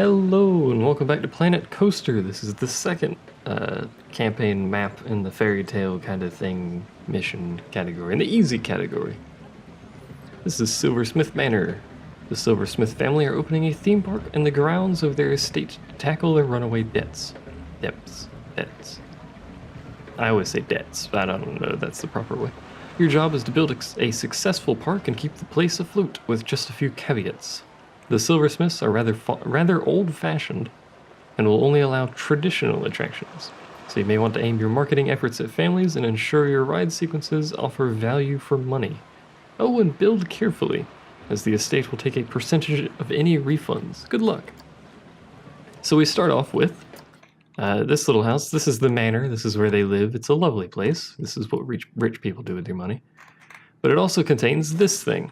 Hello and welcome back to Planet Coaster. This is the second campaign map in the fairy tale kind of thing mission category, in the easy category. This is Silversmith Manor. The Silversmith family are opening a theme park in the grounds of their estate to tackle their runaway debts. Debts. I always say debts, but I don't know if that's the proper way. Your job is to build a successful park and keep the place afloat with just a few caveats. The Silversmiths are rather old-fashioned and will only allow traditional attractions, so you may want to aim your marketing efforts at families and ensure your ride sequences offer value for money. Oh, and build carefully, as the estate will take a percentage of any refunds. Good luck. So we start off with this little house. This is the manor. This is where they live. It's a lovely place. This is what rich people do with their money. But it also contains this thing,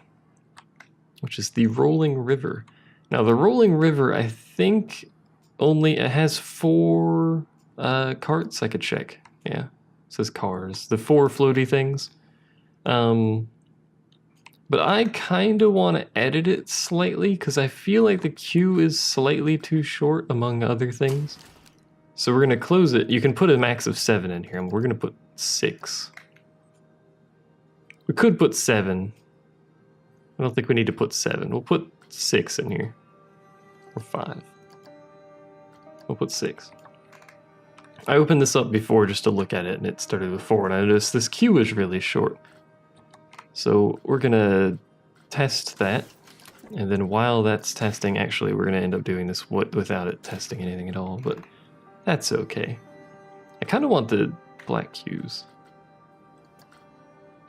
which is the rolling river. Now the rolling river, I think it has 4 carts. I could check. Yeah, it says cars. The 4 floaty things. But I kind of want to edit it slightly because I feel like the queue is slightly too short among other things. So we're going to close it. You can put a max of 7 in here, and we're going to put 6. We could put 7. I don't think we need to put 7. We'll put 6 in here. Or 5. We'll put 6. I opened this up before just to look at it, and it started with 4, and I noticed this queue is really short. So we're going to test that, and then while that's testing, actually we're going to end up doing this without it testing anything at all, but that's okay. I kind of want the black queues.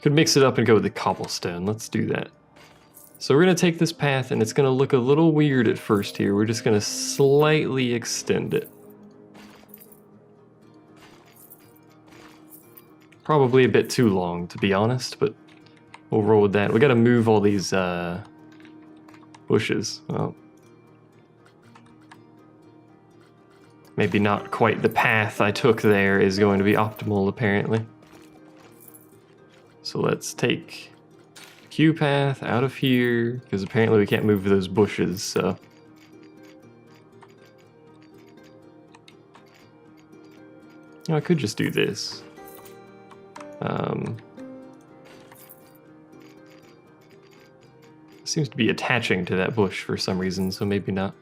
Could mix it up and go with the cobblestone. Let's do that. So we're going to take this path, and it's going to look a little weird at first here. We're just going to slightly extend it. Probably a bit too long, to be honest, but we'll roll with that. We got to move all these bushes. Well, maybe not quite the path I took there is going to be optimal, apparently. So let's take queue path out of here, because apparently we can't move those bushes, so. Oh, I could just do this. Seems to be attaching to that bush for some reason, so maybe not.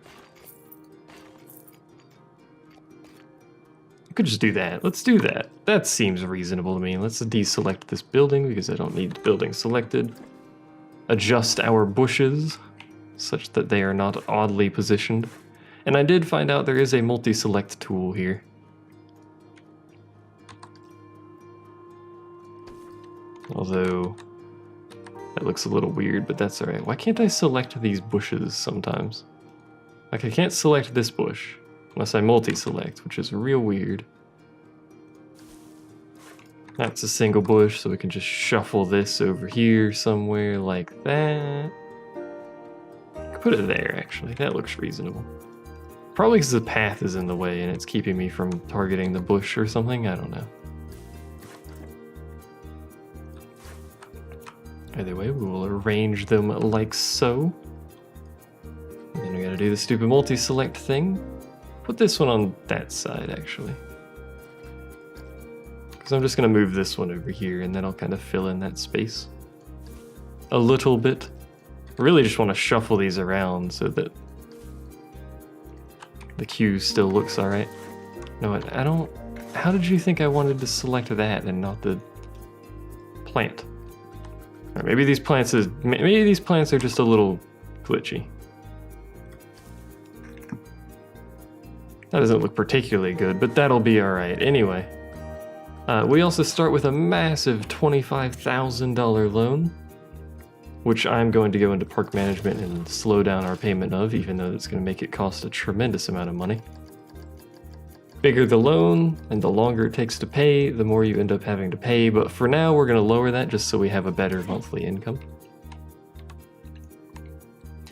I could just do that. Let's do that. That seems reasonable to me. Let's deselect this building because I don't need the building selected. Adjust our bushes such that they are not oddly positioned. And I did find out there is a multi-select tool here. Although that looks a little weird, but that's alright. Why can't I select these bushes sometimes? Like, I can't select this bush unless I multi-select, which is real weird. That's a single bush, so we can just shuffle this over here somewhere like that. I could put it there, actually. That looks reasonable. Probably because the path is in the way and it's keeping me from targeting the bush or something. I don't know. Either way, we will arrange them like so. And then we gotta do the stupid multi-select thing. Put this one on that side, actually. Because I'm just gonna move this one over here, and then I'll kind of fill in that space a little bit. I really just want to shuffle these around so that the queue still looks alright. No, I don't... How did you think I wanted to select that and not the plant? Or maybe these plants are just a little glitchy. That doesn't look particularly good, but that'll be alright. Anyway, we also start with a massive $25,000 loan, which I'm going to go into park management and slow down our payment of, even though it's going to make it cost a tremendous amount of money. Bigger the loan, and the longer it takes to pay, the more you end up having to pay, but for now we're going to lower that just so we have a better monthly income.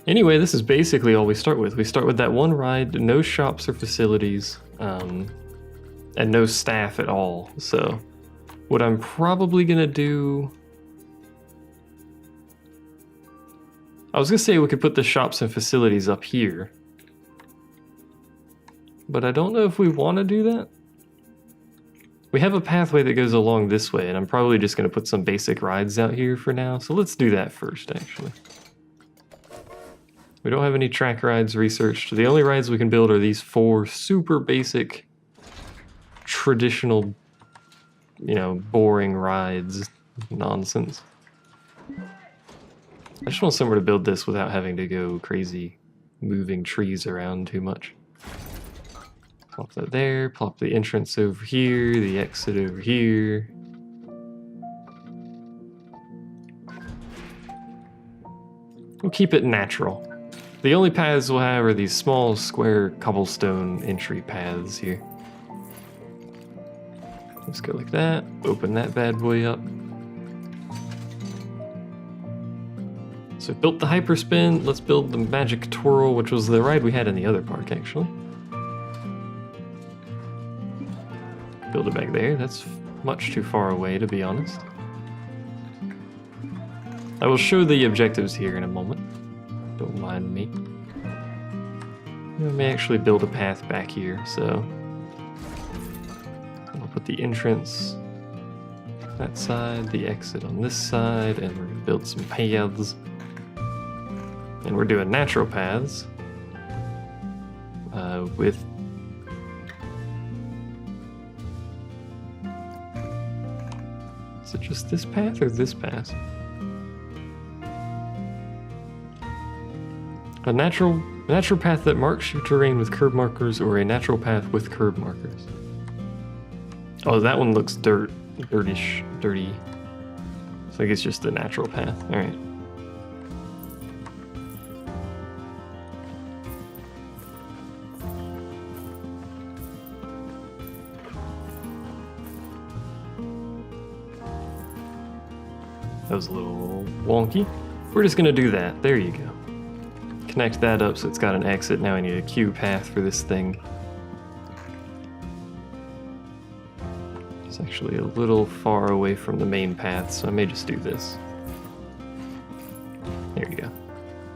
Anyway, this is basically all we start with. We start with that one ride, no shops or facilities, and no staff at all. So what I'm probably going to do... I was going to say we could put the shops and facilities up here, but I don't know if we want to do that. We have a pathway that goes along this way, and I'm probably just going to put some basic rides out here for now, so let's do that first, actually. We don't have any track rides researched. The only rides we can build are these 4 super basic, traditional, you know, boring rides. Nonsense. I just want somewhere to build this without having to go crazy moving trees around too much. Plop that there, plop the entrance over here, the exit over here. We'll keep it natural. The only paths we'll have are these small square cobblestone entry paths here. Let's go like that, open that bad boy up. So we built the hyperspin, let's build the magic twirl, which was the ride we had in the other park actually. Build it back there, that's much too far away to be honest. I will show the objectives here in a moment. Don't mind me. I may actually build a path back here, so I'll put the entrance that side, the exit on this side, and we're gonna build some paths. And we're doing natural paths with is it just this path or this path? A natural path that marks your terrain with curb markers, or a natural path with curb markers. Oh, that one looks dirty. So I guess just the natural path. All right. That was a little wonky. We're just gonna do that. There you go. Connect that up so it's got an exit. Now I need a queue path for this thing. It's actually a little far away from the main path, so I may just do this. There you go.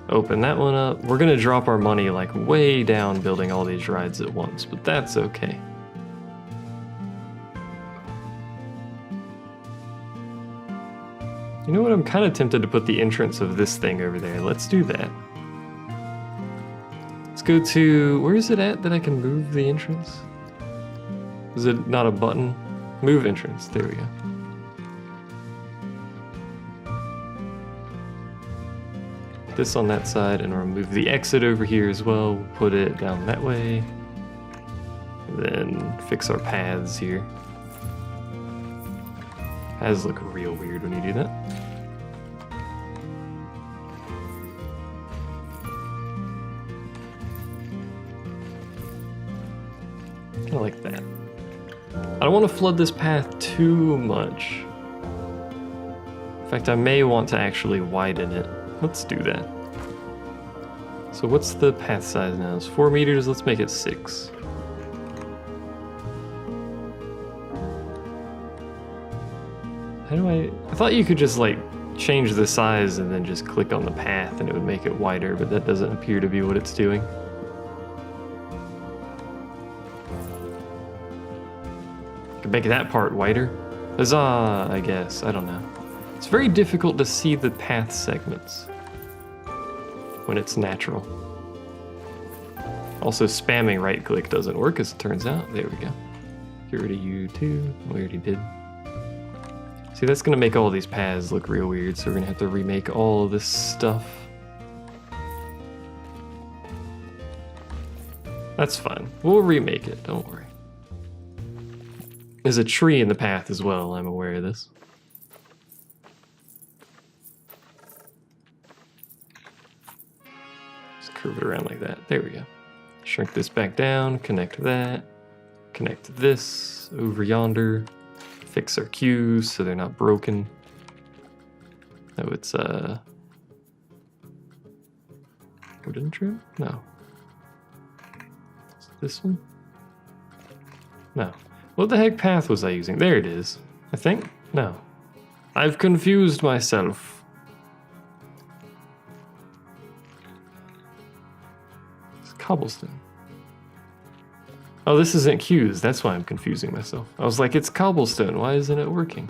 Open that one up. We're gonna drop our money like way down building all these rides at once, but that's okay. You know what? I'm kind of tempted to put the entrance of this thing over there. Let's do that. Let's go to, where is it at that I can move the entrance? Is it not a button? Move entrance, there we go. This on that side, and we'll move the exit over here as well. We'll put it down that way. And then fix our paths here. Paths look real weird when you do that. Kind of like that. I don't want to flood this path too much. In fact, I may want to actually widen it. Let's do that. So what's the path size now? It's 4 meters, let's make it 6. How do I thought you could just like change the size and then just click on the path and it would make it wider, but that doesn't appear to be what it's doing. Could make that part wider. Huzzah, I guess. I don't know. It's very difficult to see the path segments when it's natural. Also, spamming right click doesn't work as it turns out. There we go. Get rid of you too. We already did. See, that's gonna make all these paths look real weird, so we're gonna have to remake all of this stuff. That's fine. We'll remake it, don't worry. There's a tree in the path as well, I'm aware of this. Just curve it around like that. There we go. Shrink this back down, connect that, connect this over yonder, fix our cues so they're not broken. Oh, it's wooden trim? No. Is it this one? No. What the heck path was I using? There it is. I think? No. I've confused myself. It's cobblestone. Oh, this isn't queues. That's why I'm confusing myself. I was like, it's cobblestone. Why isn't it working?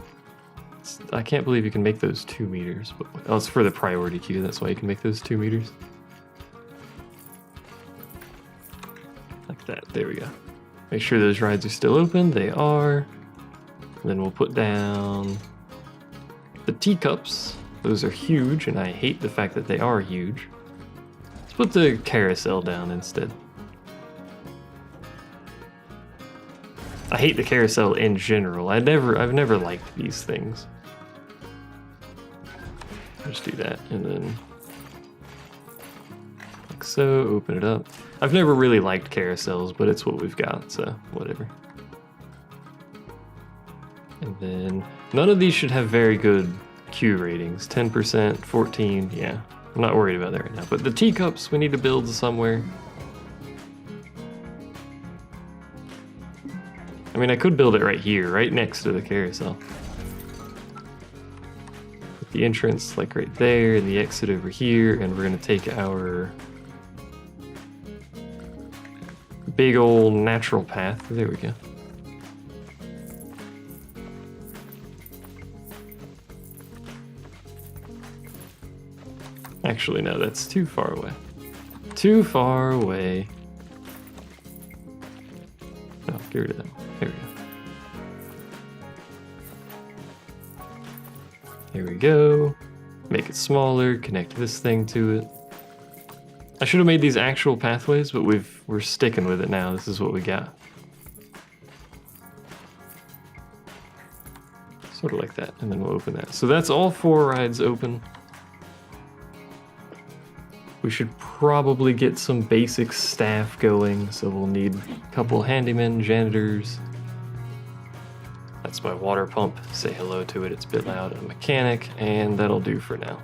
I can't believe you can make those 2 meters. But, oh, it's for the priority queue. That's why you can make those 2 meters. Like that. There we go. Make sure those rides are still open. They are. And then we'll put down the teacups. Those are huge, and I hate the fact that they are huge. Let's put the carousel down instead. I hate the carousel in general. I've never liked these things. Just do that, and then like so, open it up. I've never really liked carousels, but it's what we've got, so whatever. And then none of these should have very good queue ratings. 10%, 14, yeah. I'm not worried about that right now. But the teacups, we need to build somewhere. I mean, I could build it right here, right next to the carousel. Put the entrance like right there and the exit over here, and we're gonna take our big old natural path. There we go. Actually, no, that's too far away. Too far away. No, get rid of that. There we go. There we go. Make it smaller, connect this thing to it. I should have made these actual pathways, but we're sticking with it now. This is what we got. Sort of like that, and then we'll open that. So that's all 4 rides open. We should probably get some basic staff going, so we'll need a couple handymen, janitors. That's my water pump. Say hello to it, it's a bit loud. A mechanic, and that'll do for now.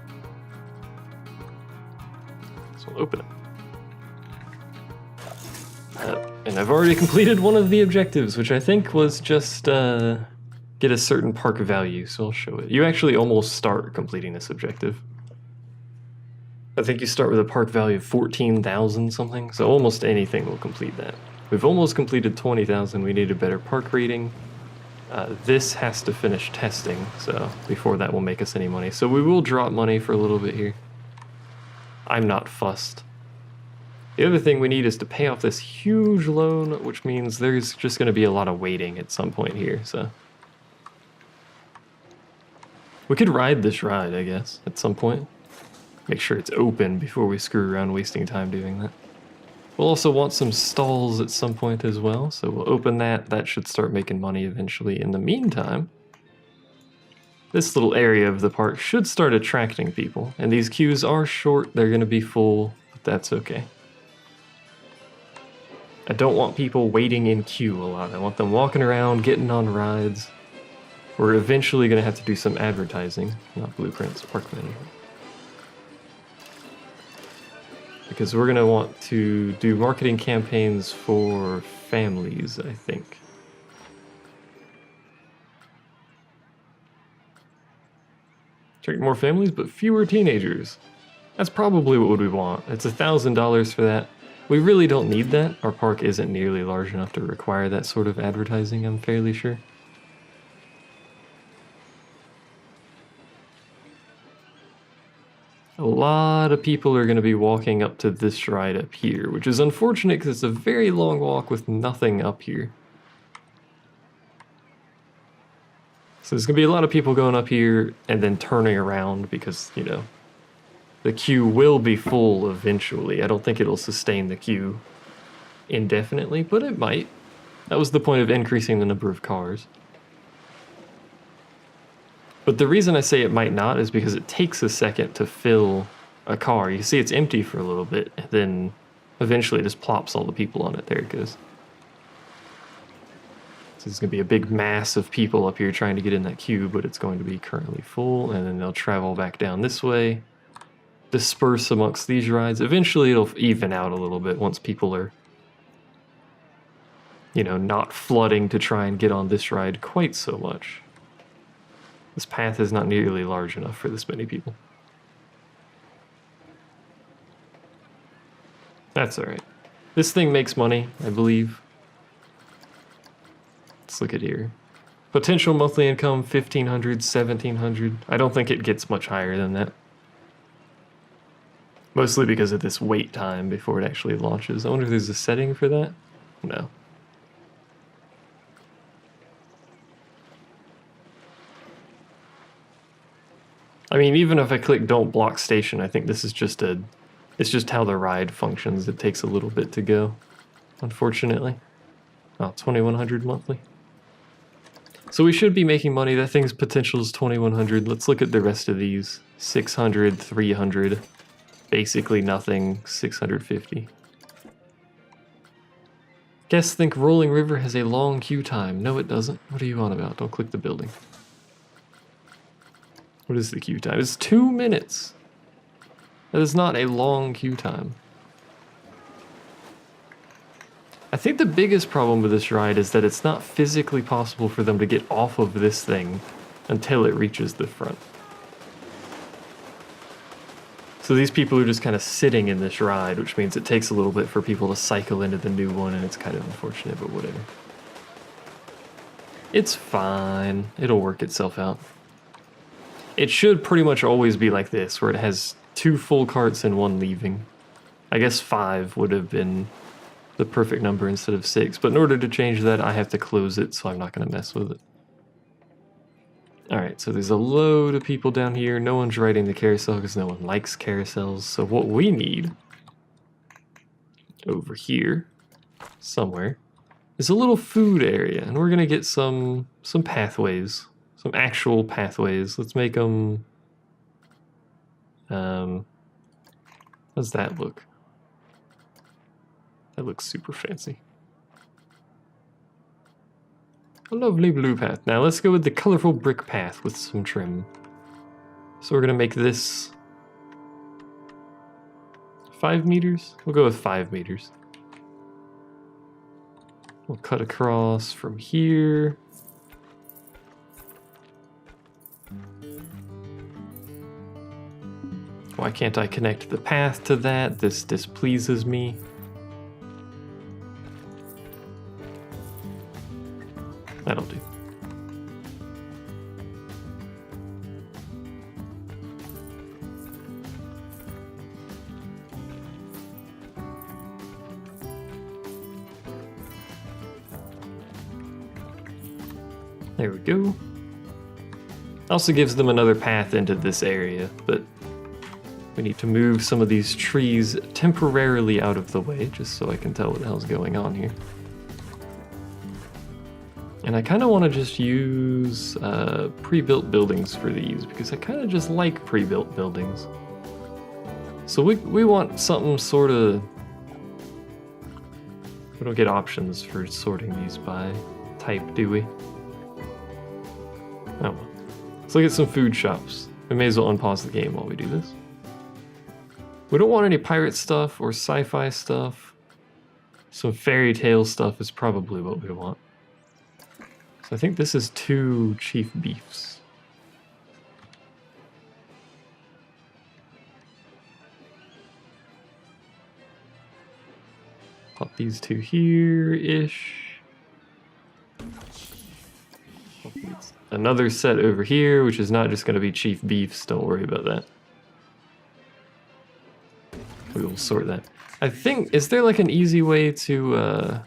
So we'll open it. And I've already completed one of the objectives, which I think was just get a certain park value, so I'll show it. You actually almost start completing this objective. I think you start with a park value of 14,000 something, so almost anything will complete that. We've almost completed 20,000, we need a better park rating. This has to finish testing, so before that will make us any money. So we will drop money for a little bit here. I'm not fussed. The other thing we need is to pay off this huge loan, which means there's just going to be a lot of waiting at some point here, so. We could ride this ride, I guess, at some point. Make sure it's open before we screw around wasting time doing that. We'll also want some stalls at some point as well, so we'll open that. That should start making money eventually. In the meantime, this little area of the park should start attracting people, and these queues are short. They're going to be full, but that's okay. I don't want people waiting in queue a lot. I want them walking around, getting on rides. We're eventually going to have to do some advertising, not blueprints, park management. Because we're going to want to do marketing campaigns for families, I think. Attract more families, but fewer teenagers. That's probably what we want. It's $1,000 for that. We really don't need that. Our park isn't nearly large enough to require that sort of advertising, I'm fairly sure. A lot of people are going to be walking up to this ride up here, which is unfortunate because it's a very long walk with nothing up here. So there's going to be a lot of people going up here and then turning around because, you know, the queue will be full eventually. I don't think it'll sustain the queue indefinitely, but it might. That was the point of increasing the number of cars. But the reason I say it might not is because it takes a second to fill a car. You see it's empty for a little bit, and then eventually it just plops all the people on it. There it goes. So there's going to be a big mass of people up here trying to get in that queue, but it's going to be currently full, and then they'll travel back down this way, disperse amongst these rides. Eventually it'll even out a little bit once people are, you know, not flooding to try and get on this ride quite so much. This path is not nearly large enough for this many people. That's alright. This thing makes money, I believe. Let's look at here. Potential monthly income 1,500, 1,700. I don't think it gets much higher than that. Mostly because of this wait time before it actually launches. I wonder if there's a setting for that? No. I mean, even if I click don't block station, I think this is just it's just how the ride functions. It takes a little bit to go, unfortunately. Oh, 2,100 monthly. So we should be making money. That thing's potential is 2,100. Let's look at the rest of these. 600, 300. Basically nothing, 650. Guests think Rolling River has a long queue time. No, it doesn't. What are you on about? Don't click the building. What is the queue time? It's 2 minutes. That is not a long queue time. I think the biggest problem with this ride is that it's not physically possible for them to get off of this thing until it reaches the front. So these people are just kind of sitting in this ride, which means it takes a little bit for people to cycle into the new one, and it's kind of unfortunate, but whatever. It's fine. It'll work itself out. It should pretty much always be like this, where it has 2 full carts and 1 leaving. I guess 5 would have been the perfect number instead of 6, but in order to change that, I have to close it, so I'm not going to mess with it. Alright, so there's a load of people down here. No one's riding the carousel because no one likes carousels. So what we need over here, somewhere, is a little food area. And we're going to get some pathways, some actual pathways. Let's make them... how does that look? That looks super fancy. A lovely blue path. Now let's go with the colorful brick path with some trim. So we're gonna make this 5 meters? We'll go with 5 meters. We'll cut across from here. Why can't I connect the path to that? This displeases me. That'll do. There we go. Also gives them another path into this area, but we need to move some of these trees temporarily out of the way, just so I can tell what the hell's going on here. And I kind of want to just use pre-built buildings for these, because I kind of just like pre-built buildings. So we want something sort of... We don't get options for sorting these by type, do we? Oh well. Let's look at some food shops. We may as well unpause the game while we do this. We don't want any pirate stuff or sci-fi stuff. Some fairy tale stuff is probably what we want. So I think this is 2 chief beefs. Pop these 2 here-ish. Another set over here, which is not just going to be chief beefs. Don't worry about that. We will sort that. I think, is there like an easy way to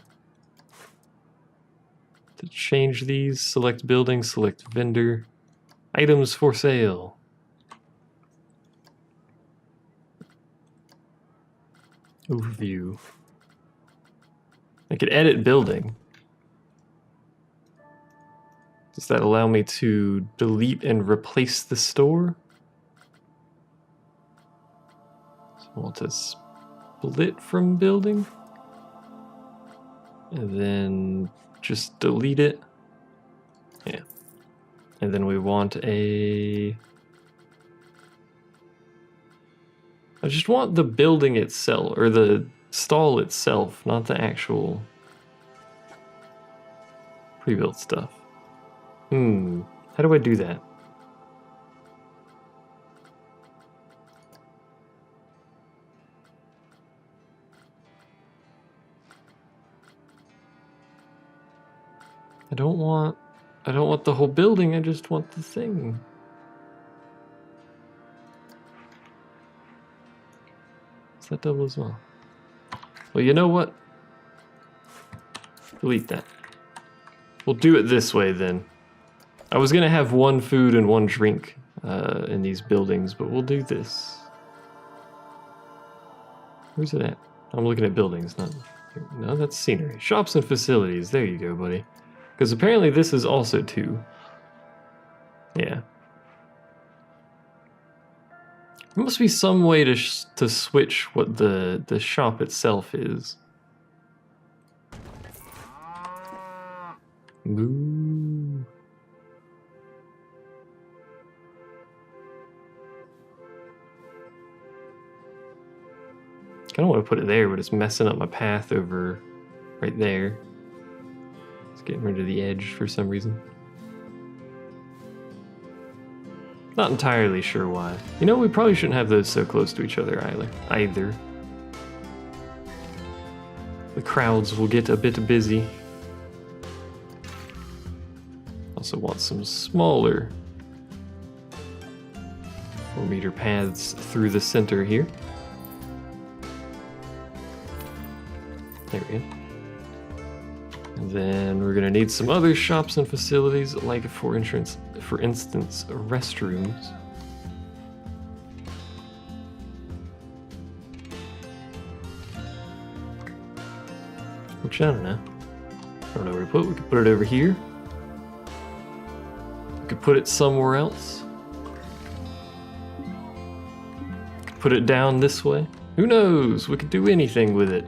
change these? Select building, select vendor. Items for sale. Overview. I could edit building. Does that allow me to delete and replace the store? So I want to split from building. And then just delete it. Yeah. And then we want I just want the building itself, or the stall itself, not the actual pre-built stuff. How do I do that? I don't want the whole building, I just want the thing. Is that double as well? Well, you know what? Delete that. We'll do it this way then. I was gonna have one food and one drink in these buildings, but we'll do this. Where's it at? I'm looking at buildings, not... No, that's scenery. Shops and facilities. There you go, buddy. Because apparently this is also 2. Yeah. There must be some way to switch what the shop itself is. Moo. I don't want to put it there, but it's messing up my path over right there. It's getting rid of the edge for some reason. Not entirely sure why. You know, we probably shouldn't have those so close to each other either. The crowds will get a bit busy. Also want some smaller 4-meter paths through the center here. There we go. And then we're gonna need some other shops and facilities, like for instance, restrooms. Which I don't know. I don't know where to put it. We could put it over here. We could put it somewhere else. Could put it down this way. Who knows? We could do anything with it.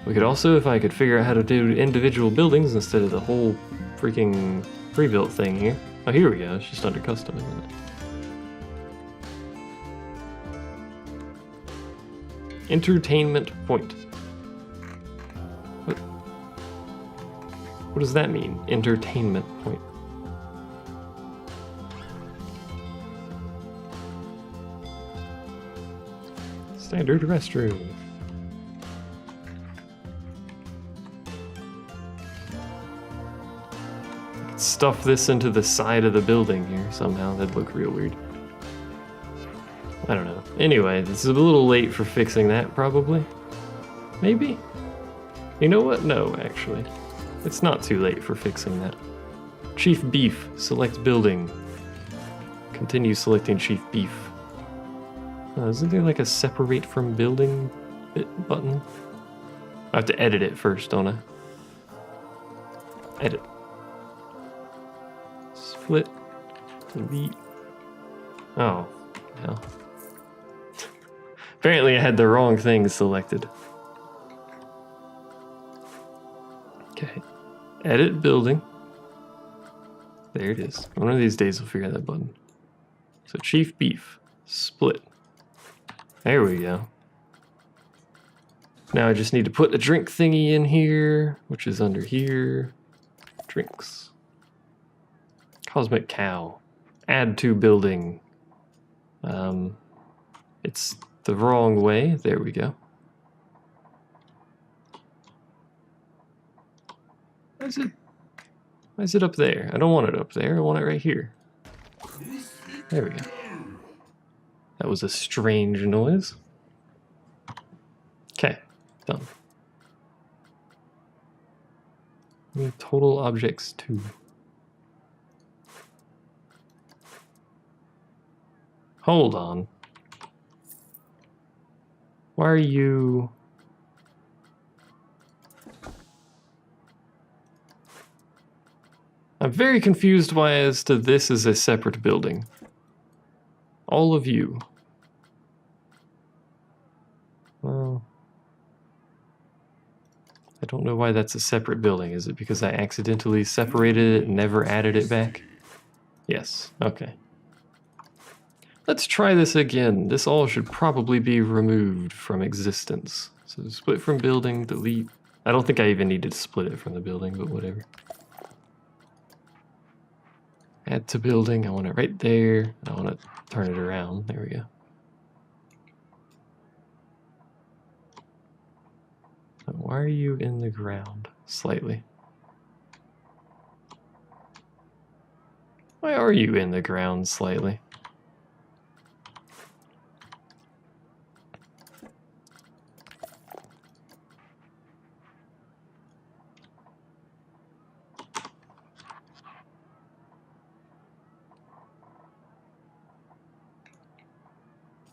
We could also, if I could figure out how to do individual buildings instead of the whole freaking pre-built thing here. Oh, here we go. It's just under custom, isn't it? Entertainment point. What does that mean? Entertainment point. Standard restroom. Stuff this into the side of the building here somehow. That'd look real weird. I don't know. Anyway, this is a little late for fixing that, probably. Maybe? You know what? No, actually. It's not too late for fixing that. Chief Beef. Select building. Continue selecting Chief Beef. Isn't there like a separate from building button? I have to edit it first, don't I? Edit. Split. Delete. Oh, no. Apparently I had the wrong thing selected. Okay. Edit building. There it is. One of these days we'll figure out that button. So Chief Beef. Split. There we go. Now I just need to put the drink thingy in here, which is under here. Drinks. Cosmic Cow. Add to building. It's the wrong way. There we go. Why is it up there? I don't want it up there. I want it right here. There we go. That was a strange noise. Okay, done. Total objects 2. Hold on. Why are you... I'm very confused why as to this is a separate building. All of you. Well, I don't know why that's a separate building. Is it because I accidentally separated it and never added it back? Yes, okay. Let's try this again. This all should probably be removed from existence. So split from building, delete. I don't think I even needed to split it from the building, but whatever. Add to building, I want it right there. I want to turn it around. There we go. Why are you in the ground? Slightly. are you in the ground slightly?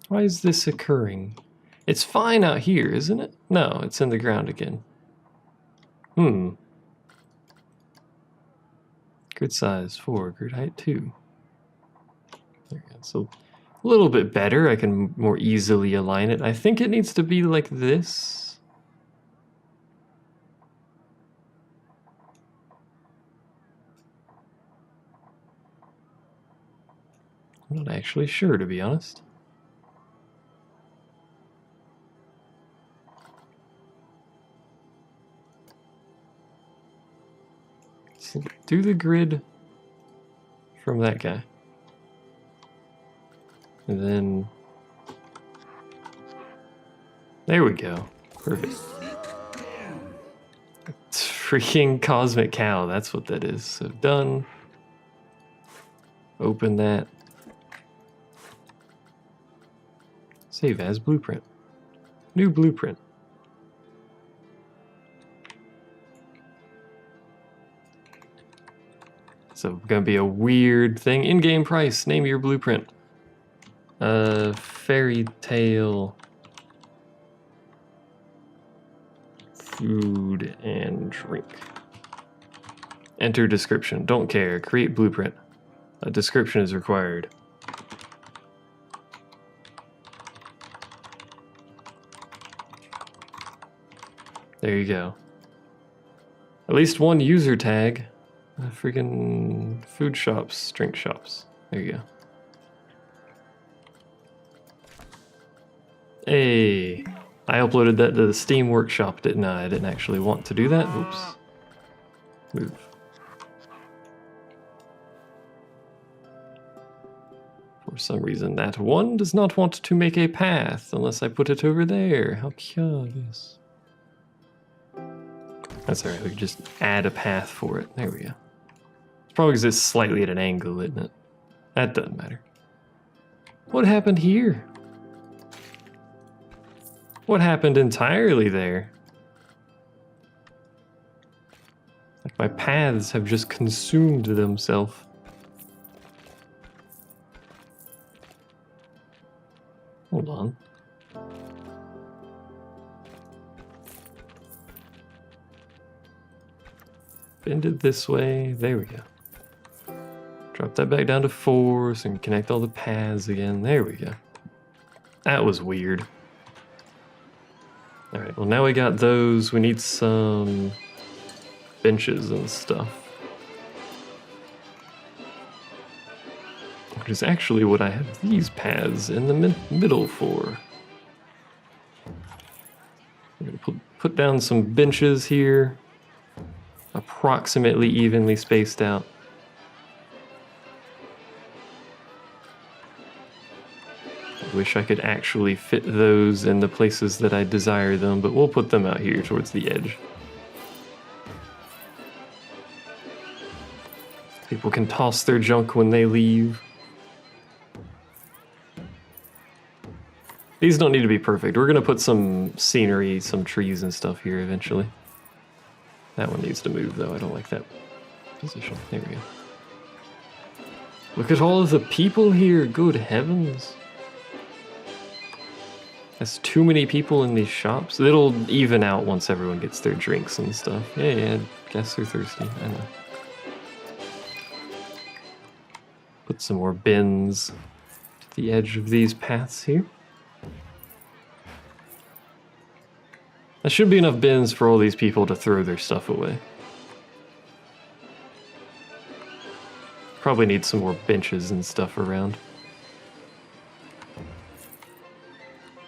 Why is this occurring? It's fine out here, isn't it? No, it's in the ground again. Grid size 4, grid height 2. There we go. So a little bit better. I can more easily align it. I think it needs to be like this. I'm not actually sure, to be honest. So do the grid from that guy. And then... there we go. Perfect. It's freaking Cosmic Cow, that's what that is. So done. Open that. Save as blueprint. New blueprint. So gonna be a weird thing. In-game price, name your blueprint. Fairy tale. Food and drink. Enter description. Don't care. Create blueprint. A description is required. There you go. At least one user tag. Freaking food shops, drink shops. There you go. Hey, I uploaded that to the Steam Workshop, didn't I? I didn't actually want to do that. Oops. Move. For some reason, that one does not want to make a path unless I put it over there. How curious. That's alright, we can just add a path for it. There we go. It's probably because it's slightly at an angle, isn't it? That doesn't matter. What happened here? What happened entirely there? Like my paths have just consumed themselves. Hold on. Bend it this way. There we go. Drop that back down to 4 so we can connect all the paths again. There we go. That was weird. Alright, well now we got those. We need some benches and stuff. Which is actually what I have these paths in the middle for. I'm going to put down some benches here. Approximately evenly spaced out. I wish I could actually fit those in the places that I desire them, but we'll put them out here towards the edge. People can toss their junk when they leave. These don't need to be perfect. We're going to put some scenery, some trees and stuff here eventually. That one needs to move, though. I don't like that position. There we go. Look at all of the people here. Good heavens. That's too many people in these shops. It'll even out once everyone gets their drinks and stuff. Yeah, I guess they're thirsty. I know. Put some more bins to the edge of these paths here. That should be enough bins for all these people to throw their stuff away. Probably need some more benches and stuff around.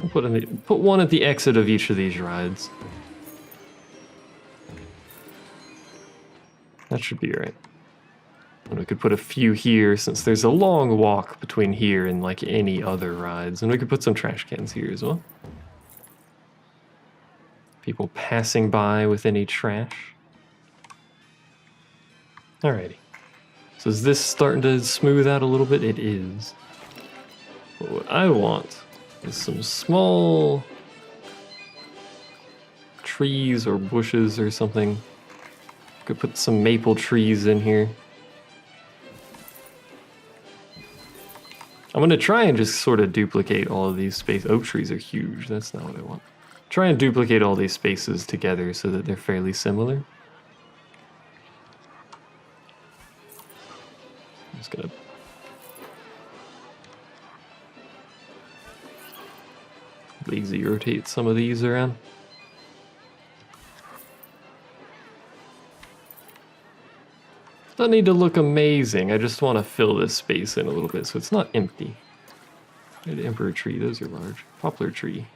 I'll put one at the exit of each of these rides. That should be right. And we could put a few here since there's a long walk between here and like any other rides. And we could put some trash cans here as well. People passing by with any trash. Alrighty. So is this starting to smooth out a little bit? It is. But what I want is some small trees or bushes or something. Could put some maple trees in here. I'm gonna try and just sort of duplicate all of these spaces. Oak trees are huge, that's not what I want. Try and duplicate all these spaces together so that they're fairly similar. I'm just gonna lazy rotate some of these around. Doesn't need to look amazing, I just want to fill this space in a little bit so it's not empty. Red emperor tree, those are large. Poplar tree.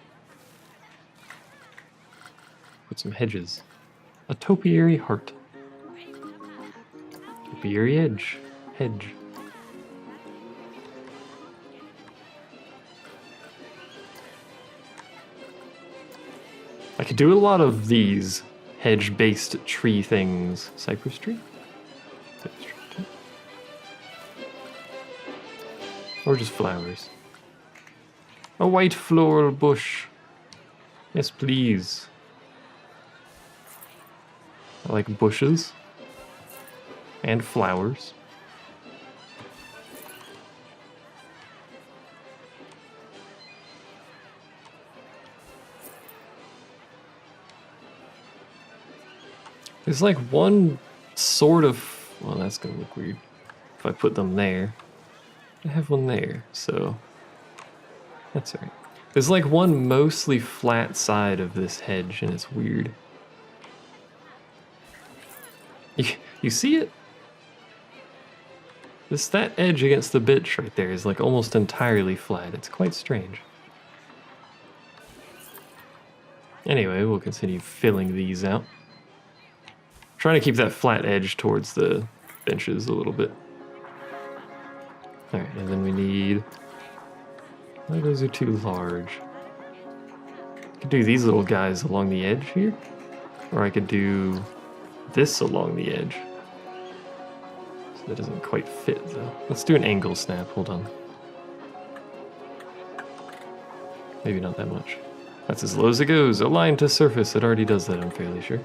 Put some hedges. A topiary heart. Topiary edge. Hedge. I could do a lot of these hedge-based tree things. Cypress tree? Or just flowers. A white floral bush. Yes, please. I like bushes. And flowers. There's like one sort of... Well, that's gonna look weird if I put them there. I have one there, so that's alright. There's like one mostly flat side of this hedge, and it's weird. You see it? That edge against the bitch right there is like almost entirely flat. It's quite strange. Anyway, we'll continue filling these out. Trying to keep that flat edge towards the benches a little bit. Alright, and then we need... Oh, those are too large. I could do these little guys along the edge here. Or I could do this along the edge. So that doesn't quite fit, though. Let's do an angle snap, hold on. Maybe not that much. That's as low as it goes. Align to surface, it already does that, I'm fairly sure.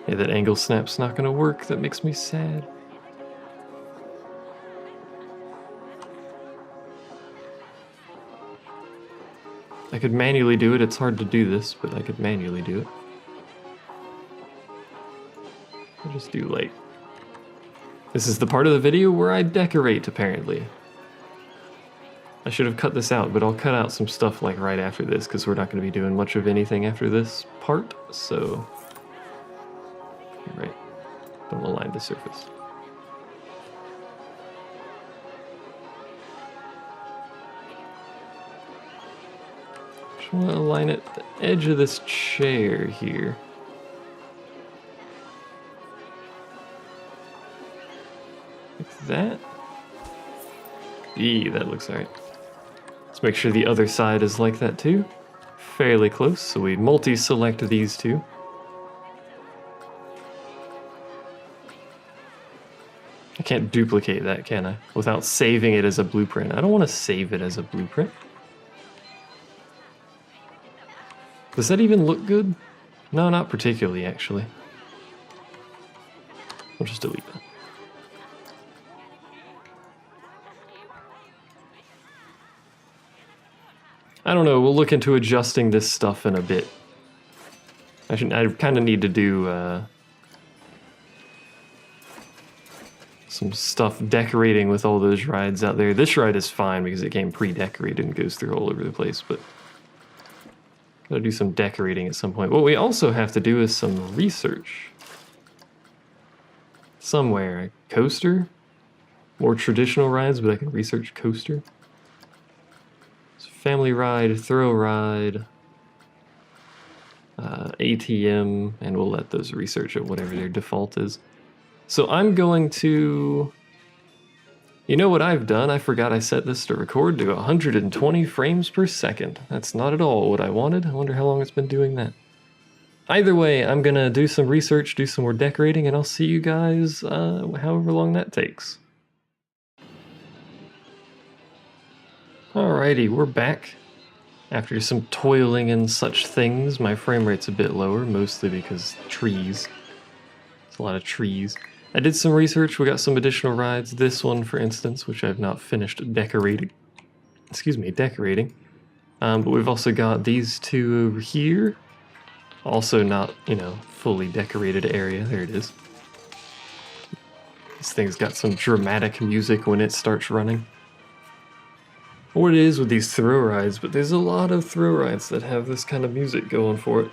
Yeah, that angle snap's not gonna work, that makes me sad. I could manually do it, it's hard to do this, but I could manually do it. I'll just do like... This is the part of the video where I decorate, apparently. I should have cut this out, but I'll cut out some stuff like right after this, because we're not going to be doing much of anything after this part, so... Right. Don't align the surface. Just want to align it at the edge of this chair here. Like that. Eee, that looks alright. Let's make sure the other side is like that too. Fairly close, so we multi-select these two. I can't duplicate that, can I? Without saving it as a blueprint. I don't want to save it as a blueprint. Does that even look good? No, not particularly, actually. I'll just delete that. I don't know, we'll look into adjusting this stuff in a bit. I kind of need to do some stuff decorating with all those rides out there. This ride is fine because it came pre-decorated and goes through all over the place, but gotta do some decorating at some point. What we also have to do is some research. Somewhere. A coaster? More traditional rides, but I can research coaster. Family ride, thrill ride, ATM, and we'll let those research at whatever their default is. So I'm going to... You know what I've done? I forgot I set this to record to 120 frames per second. That's not at all what I wanted. I wonder how long it's been doing that. Either way, I'm gonna do some research, do some more decorating, and I'll see you guys however long that takes. Alrighty, we're back. After some toiling and such things, my frame rate's a bit lower, mostly because trees. There's a lot of trees. I did some research, we got some additional rides. This one, for instance, which I've not finished decorating. Decorating. But we've also got these two over here. Also not, fully decorated area. There it is. This thing's got some dramatic music when it starts running. What it is with these thrill rides, but there's a lot of thrill rides that have this kind of music going for it.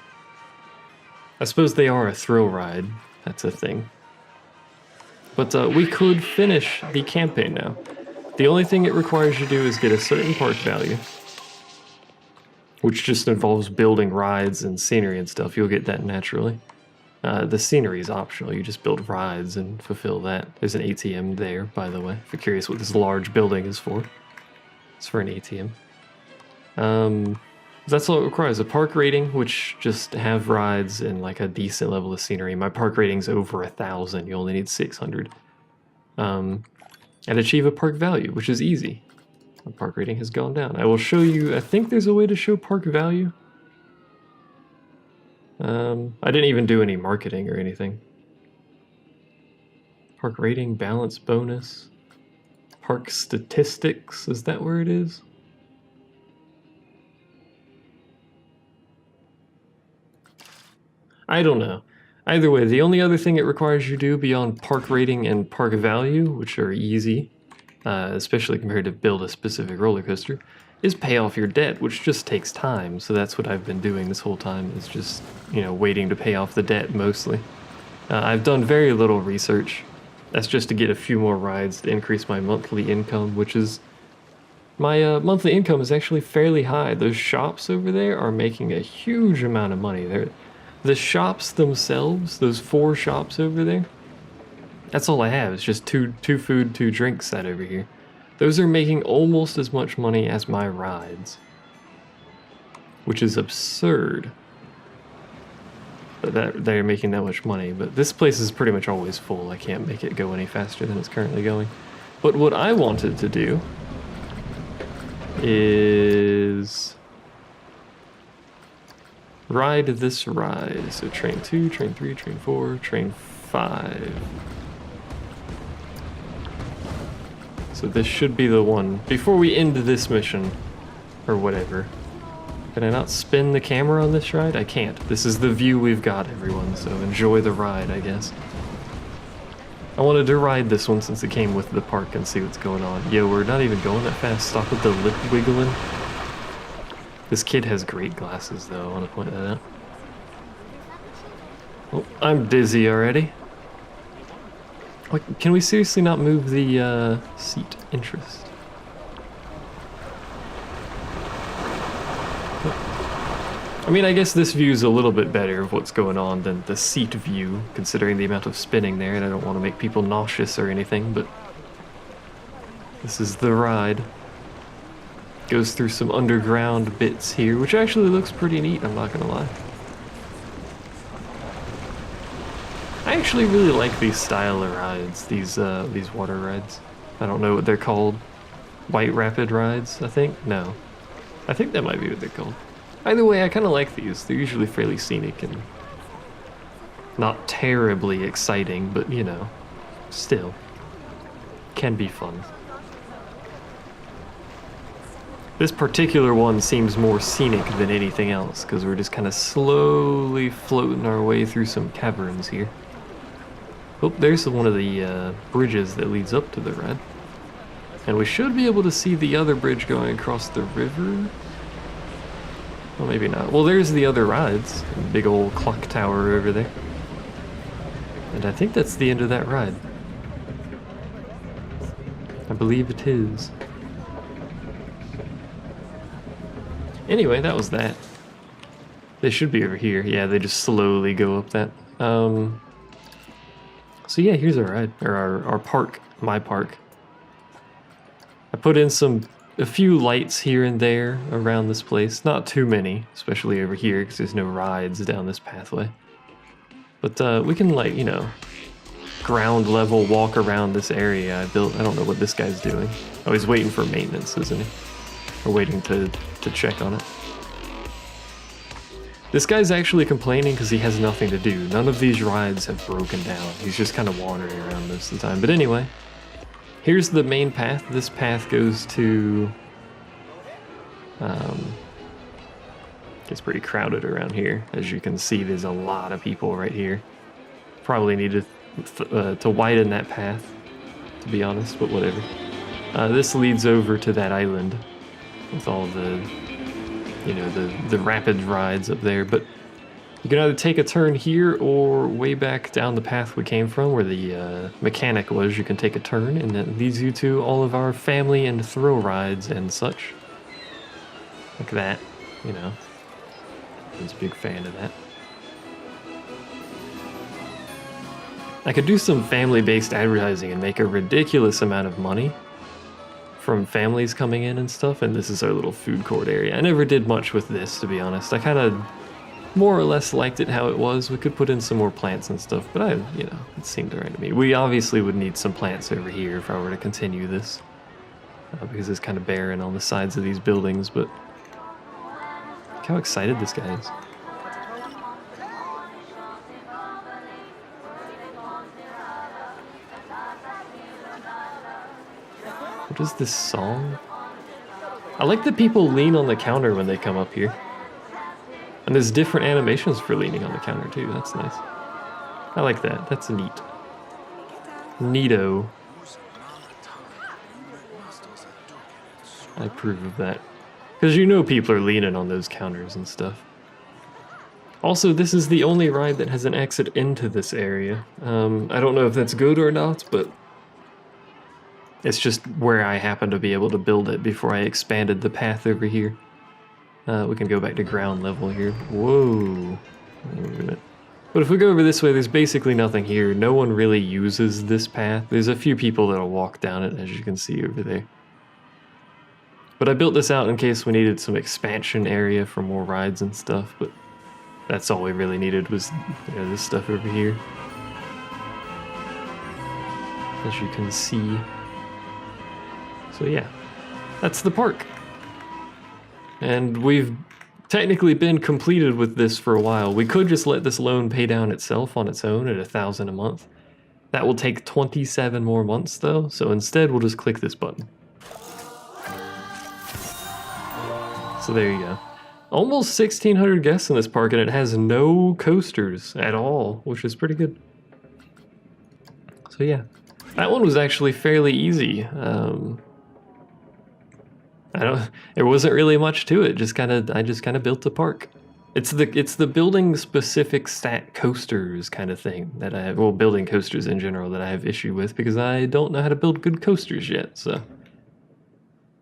I suppose they are a thrill ride. That's a thing. But we could finish the campaign now. The only thing it requires you to do is get a certain park value, which just involves building rides and scenery and stuff. You'll get that naturally. The scenery is optional. You just build rides and fulfill that. There's an ATM there, by the way, if you're curious what this large building is for. It's for an ATM. That's all it requires. A park rating, which just have rides and like a decent level of scenery. My park rating's over 1,000. You only need 600. And achieve a park value, which is easy. My park rating has gone down. I will show you, I think there's a way to show park value. I didn't even do any marketing or anything. Park rating, balance bonus, park statistics, is that where it is? I don't know. Either way, the only other thing it requires you to do beyond park rating and park value, which are easy, especially compared to build a specific roller coaster, is pay off your debt, which just takes time. So that's what I've been doing this whole time, is just, waiting to pay off the debt mostly. I've done very little research. That's just to get a few more rides to increase my monthly income, which is, my monthly income is actually fairly high. Those shops over there are making a huge amount of money. The shops themselves, those 4 shops over there, that's all I have. It's just two food, 2 drinks set over here. Those are making almost as much money as my rides, which is absurd. But they're making that much money. But this place is pretty much always full. I can't make it go any faster than it's currently going. But what I wanted to do is ride this ride. So train 2, train 3, train 4, train 5. So this should be the one. Before we end this mission, or whatever, can I not spin the camera on this ride? I can't. This is the view we've got, everyone, so enjoy the ride, I guess. I wanted to ride this one since it came with the park and see what's going on. Yo, we're not even going that fast. Stop with the lip wiggling. This kid has great glasses, though. I want to point that out. Oh, I'm dizzy already. Like, can we seriously not move the seat interest? I mean, I guess this view is a little bit better of what's going on than the seat view, considering the amount of spinning there, and I don't want to make people nauseous or anything, but this is the ride. Goes through some underground bits here, which actually looks pretty neat, I'm not gonna lie. I actually really like these style of rides, these water rides. I don't know what they're called. White Rapid rides, I think? No. I think that might be what they're called. Either way, I kind of like these. They're usually fairly scenic and not terribly exciting, but still can be fun. This particular one seems more scenic than anything else, because we're just kind of slowly floating our way through some caverns here. Oh, there's one of the bridges that leads up to the ride. And we should be able to see the other bridge going across the river. Well, maybe not. Well, there's the other rides. The big old clock tower over there. And I think that's the end of that ride. I believe it is. Anyway, that was that. They should be over here. Yeah, they just slowly go up that. So yeah, here's our ride, or our park, my park. I put in some a few lights here and there around this place. Not too many, especially over here, because there's no rides down this pathway. But we can, like, you know, ground level walk around this area I built. I don't know what this guy's doing. Oh, he's waiting for maintenance, isn't he? Or waiting to check on it. This guy's actually complaining because he has nothing to do. None of these rides have broken down. He's just kind of wandering around most of the time. But anyway, here's the main path. This path goes to... It's pretty crowded around here. As you can see, there's a lot of people right here. Probably need to widen that path, to be honest, but whatever. This leads over to that island with all the, you know, the rapid rides up there. But you can either take a turn here or way back down the path we came from where the mechanic was. You can take a turn and that leads you to all of our family and thrill rides and such. Like that, you know. I was a big fan of that. I could do some family-based advertising and make a ridiculous amount of money from families coming in and stuff, and this is our little food court area. I never did much with this, to be honest. I kind of more or less liked it how it was. We could put in some more plants and stuff, but you know, it seemed alright to me. We obviously would need some plants over here if I were to continue this, because it's kind of barren on the sides of these buildings, but look how excited this guy is. What is this song? I like that people lean on the counter when they come up here. And there's different animations for leaning on the counter too, that's nice. I like that, that's neat. Neato. I approve of that. Because you know people are leaning on those counters and stuff. Also, this is the only ride that has an exit into this area. I don't know if that's good or not, but it's just where I happen to be able to build it before I expanded the path over here. We can go back to ground level here. Whoa. Wait a minute. But if we go over this way, there's basically nothing here. No one really uses this path. There's a few people that'll walk down it, as you can see over there. But I built this out in case we needed some expansion area for more rides and stuff, but that's all we really needed was, you know, this stuff over here. As you can see. So yeah, that's the park. And we've technically been completed with this for a while. We could just let this loan pay down itself on its own at $1,000 a month. That will take 27 more months though, so instead we'll just click this button. So there you go. Almost 1,600 guests in this park, and it has no coasters at all, which is pretty good. So yeah, that one was actually fairly easy. There wasn't really much to it. I just kind of built a park. It's the building specific stat coasters kind of thing that I have, well, building coasters in general that I have issue with because I don't know how to build good coasters yet. So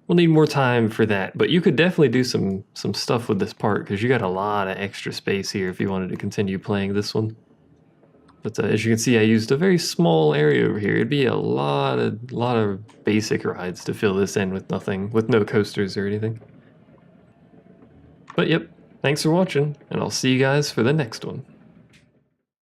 we'll need more time for that. But you could definitely do some stuff with this park because you got a lot of extra space here if you wanted to continue playing this one. But as you can see, I used a very small area over here. It'd be a lot of basic rides to fill this in with nothing, with no coasters or anything. But yep, thanks for watching, and I'll see you guys for the next one.